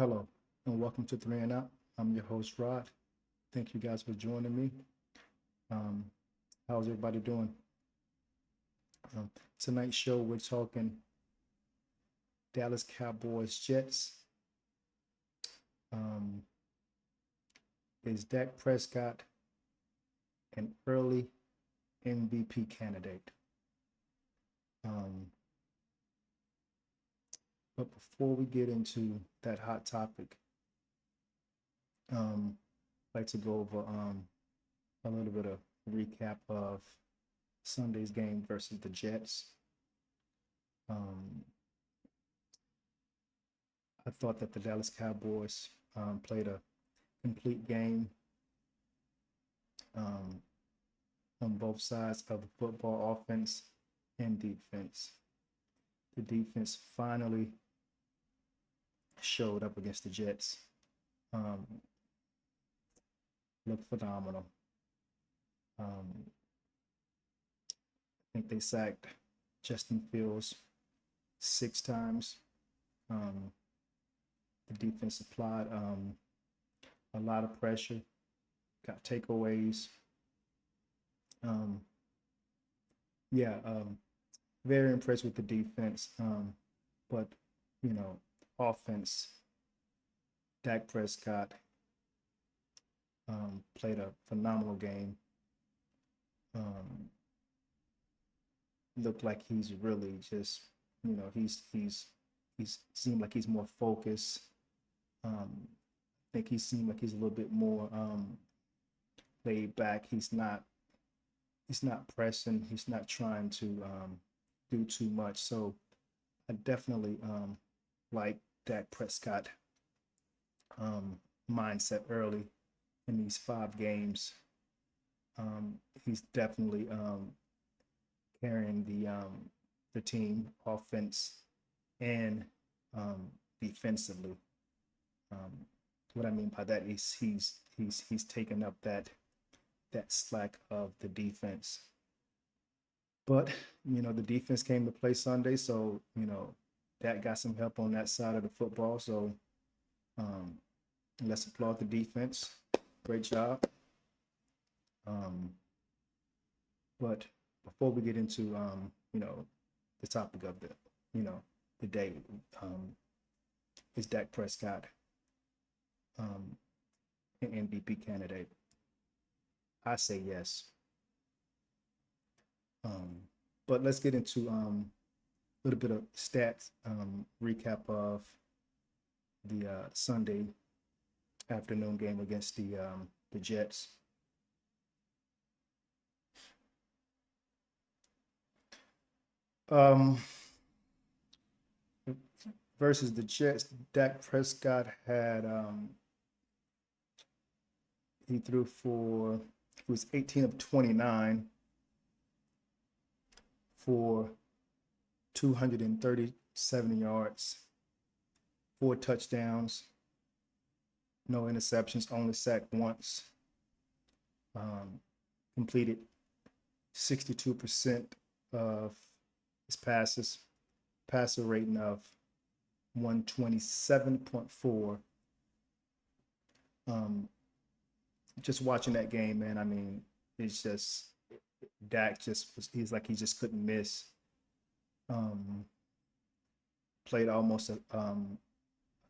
Hello, and welcome to Three and Out. I'm your host, Rod. Thank you guys for joining me. Um, how's everybody doing? Um, Tonight's show, we're talking Dallas Cowboys Jets. Um, is Dak Prescott an early MVP candidate? Um, but before we get into that hot topic, I'd like to go over a little bit of recap of Sunday's game versus the Jets. Um, I thought that the Dallas Cowboys played a complete game um, on both sides of the football, offense and defense. The defense finally showed up against the Jets. Um, Looked phenomenal. I think they sacked Justin Fields 6 times. Um, the defense applied a lot of pressure, got takeaways. Um, yeah, very impressed with the defense. But, you know, offense, Dak Prescott played a phenomenal game. Um, Looked like he's really just, he's seemed like he's more focused. I think he seemed like he's a little bit more laid back. He's not pressing. He's not trying to do too much. So I definitely like Dak Prescott mindset early in these 5 games. He's definitely carrying the team offense and defensively. Um, what I mean by that is he's taken up that slack of the defense. But the defense came to play Sunday, so that got some help on that side of the football. So um, let's applaud the defense. Great job. Um, but before we get into the topic of the day, um, is Dak Prescott um, an MVP candidate? I say yes. Um, but let's get into a little bit of stats recap of the Sunday afternoon game against the Jets. Um, versus the Jets, Dak Prescott had he threw for he was 18 of 29 for 237 yards, 4 touchdowns, no interceptions, only sacked once. Um, Completed 62% of his passes, passer rating of 127.4. Just watching that game, man, I mean, it's just Dak he's like he just couldn't miss. Um, Played almost a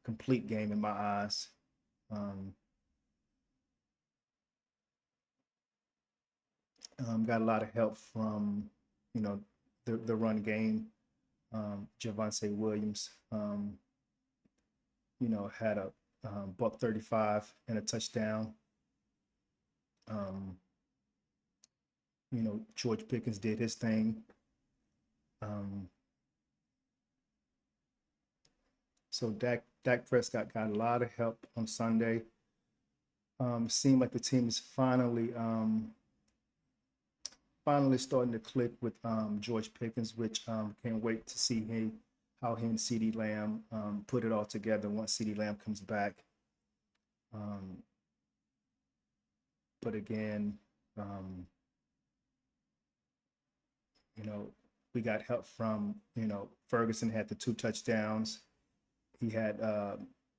complete game in my eyes. Um, got a lot of help from, you know, the run game. Javonte Williams, had a buck 35 and a touchdown. Um, George Pickens did his thing. Um, so Dak Prescott got a lot of help on Sunday. Seemed like the team is finally starting to click with George Pickens, which can't wait to see how he and CeeDee Lamb put it all together once CeeDee Lamb comes back. Um, but again, um, we got help from, Ferguson had the 2 touchdowns. He had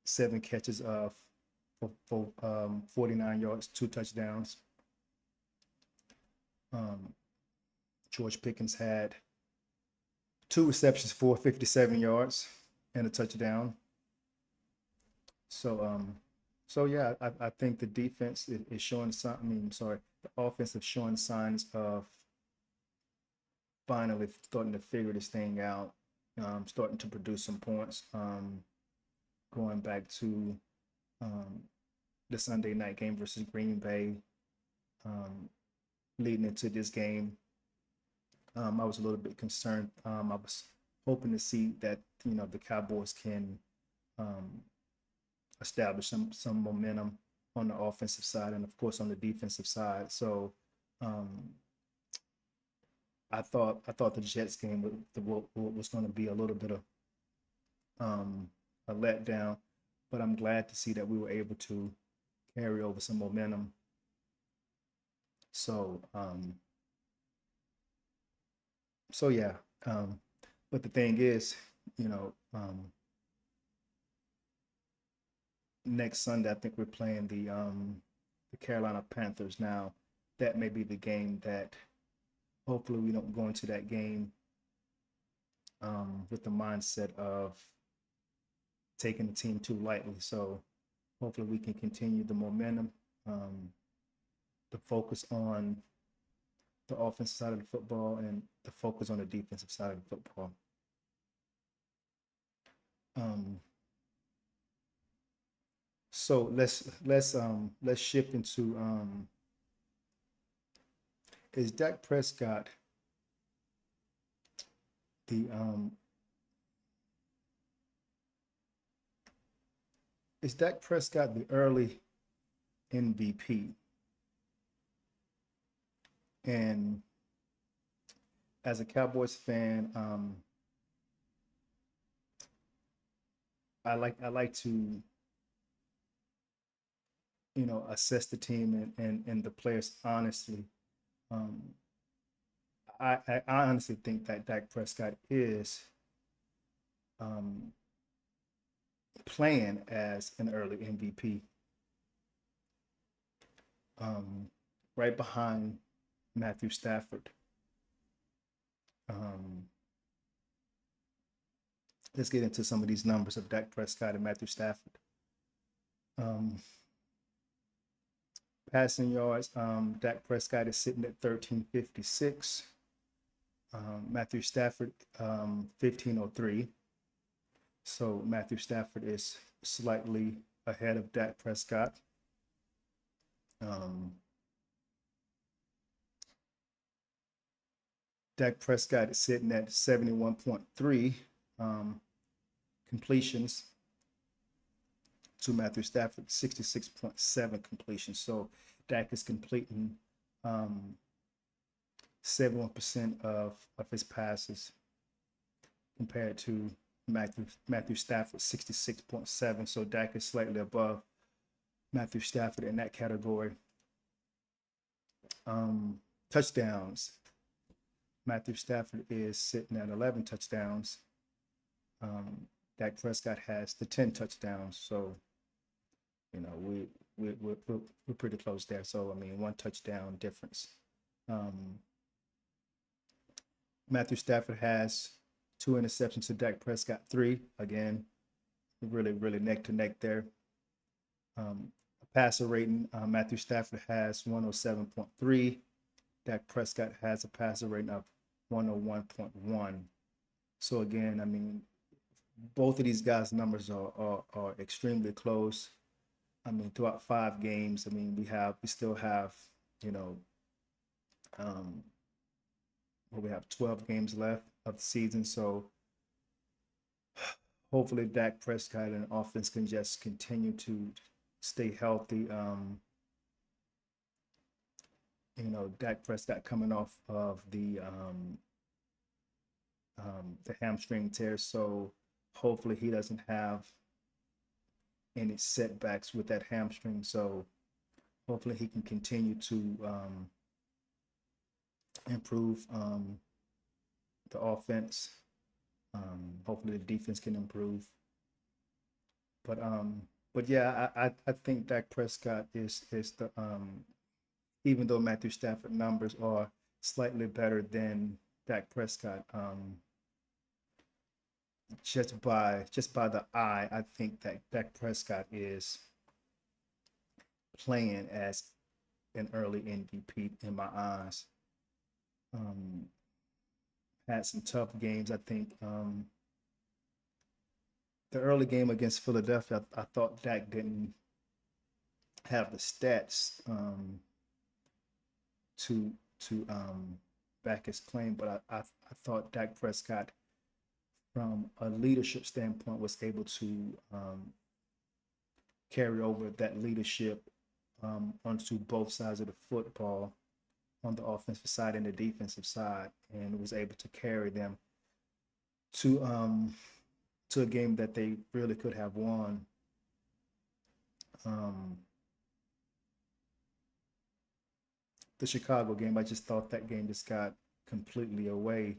7 catches for 49 yards, 2 touchdowns. George Pickens had 2 receptions for 57 yards and a touchdown. So yeah, I think the defense is showing some. I mean, sorry, the offense is showing signs of finally starting to figure this thing out, starting to produce some points. Going back to um, the Sunday night game versus Green Bay, um, leading into this game, I was a little bit concerned. I was hoping to see that the Cowboys can um, establish some momentum on the offensive side and of course on the defensive side. So um, I thought the Jets game was going to be a little bit of a letdown, but I'm glad to see that we were able to carry over some momentum. So so yeah, um, but the thing is, next Sunday I think we're playing the Carolina Panthers. Now that may be the game that hopefully we don't go into that game with the mindset of taking the team too lightly. So hopefully we can continue the momentum, the focus on the offensive side of the football and the focus on the defensive side of the football. Um, so let's shift into is Dak Prescott the is Dak Prescott the early MVP? And as a Cowboys fan, I like to assess the team and the players honestly. Um, I honestly think that Dak Prescott is um, playing as an early MVP, um, right behind Matthew Stafford. Um, let's get into some of these numbers of Dak Prescott and Matthew Stafford. Um, Passing yards, Dak Prescott is sitting at 1356. Matthew Stafford, 1503. So Matthew Stafford is slightly ahead of Dak Prescott. Um, Dak Prescott is sitting at 71.3 completions to Matthew Stafford 66.7 completions. So Dak is completing 71% of his passes compared to Matthew Stafford 66.7. So Dak is slightly above Matthew Stafford in that category. Touchdowns. Matthew Stafford is sitting at 11 touchdowns. Dak Prescott has the 10 touchdowns. So, we're pretty close there. So, I mean, 1 touchdown difference. Matthew Stafford has 2 interceptions to Dak Prescott 3. Again, really neck to neck there. Passer rating, Matthew Stafford has 107.3. Dak Prescott has a passer rating of 101.1. So again, I mean, both of these guys' numbers are extremely close. I mean, throughout 5 games, I mean, we still have, um, we have 12 games left of the season. So hopefully Dak Prescott and offense can just continue to stay healthy. Dak Prescott coming off of the hamstring tear, so hopefully he doesn't have any setbacks with that hamstring. So hopefully he can continue to improve the offense. Hopefully the defense can improve. But yeah, I think Dak Prescott is the even though Matthew Stafford numbers are slightly better than Dak Prescott, just by the eye, I think that Dak Prescott is playing as an early MVP in my eyes. Um, had some tough games. I think the early game against Philadelphia, I thought Dak didn't have the stats to back his claim, but I thought Dak Prescott, from a leadership standpoint, was able to carry over that leadership onto both sides of the football, on the offensive side and the defensive side, and was able to carry them to to a game that they really could have won. Um, the Chicago game, I just thought that game just got completely away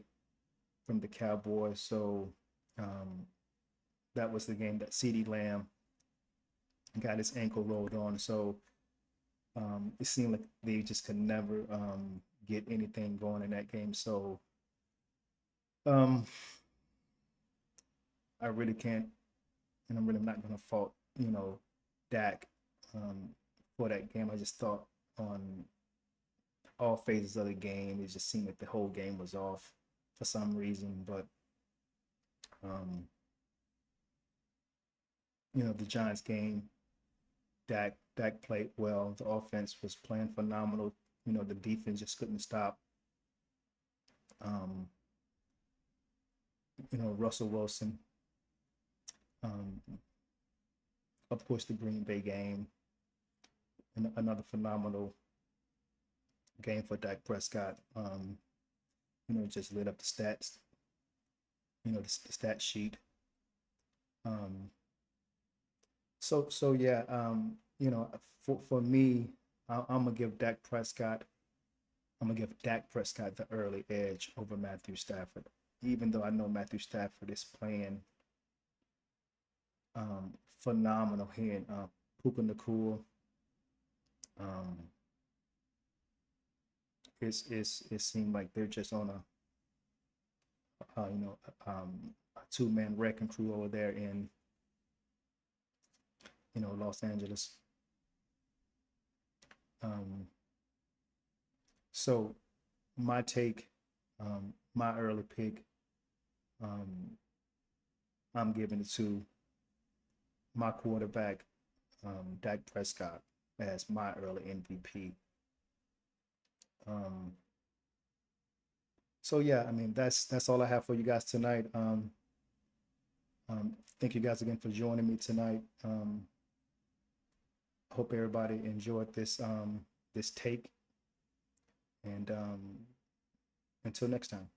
from the Cowboys. So um, that was the game that CeeDee Lamb got his ankle rolled on. So it seemed like they just could never get anything going in that game. So um, I really can't, and I'm really not going to fault, Dak um, for that game. I just thought on all phases of the game, it just seemed like the whole game was off for some reason. But um, the Giants game, Dak played well. The offense was playing phenomenal. The defense just couldn't stop. Um, Russell Wilson. Um, of course, the Green Bay game, and another phenomenal game for Dak Prescott. Just lit up the stats. The stat sheet. Um, so yeah. For me, I'm gonna give Dak Prescott. I'm gonna give Dak Prescott the early edge over Matthew Stafford, even though I know Matthew Stafford is playing phenomenal here in Puka Nakua. Um, it seemed like they're just on a two-man wrecking crew over there in Los Angeles. Um, so my take, my early pick, um, I'm giving it to my quarterback, Dak Prescott, as my early MVP. Um, so yeah, I mean that's all I have for you guys tonight. Thank you guys again for joining me tonight. Hope everybody enjoyed this take, and until next time.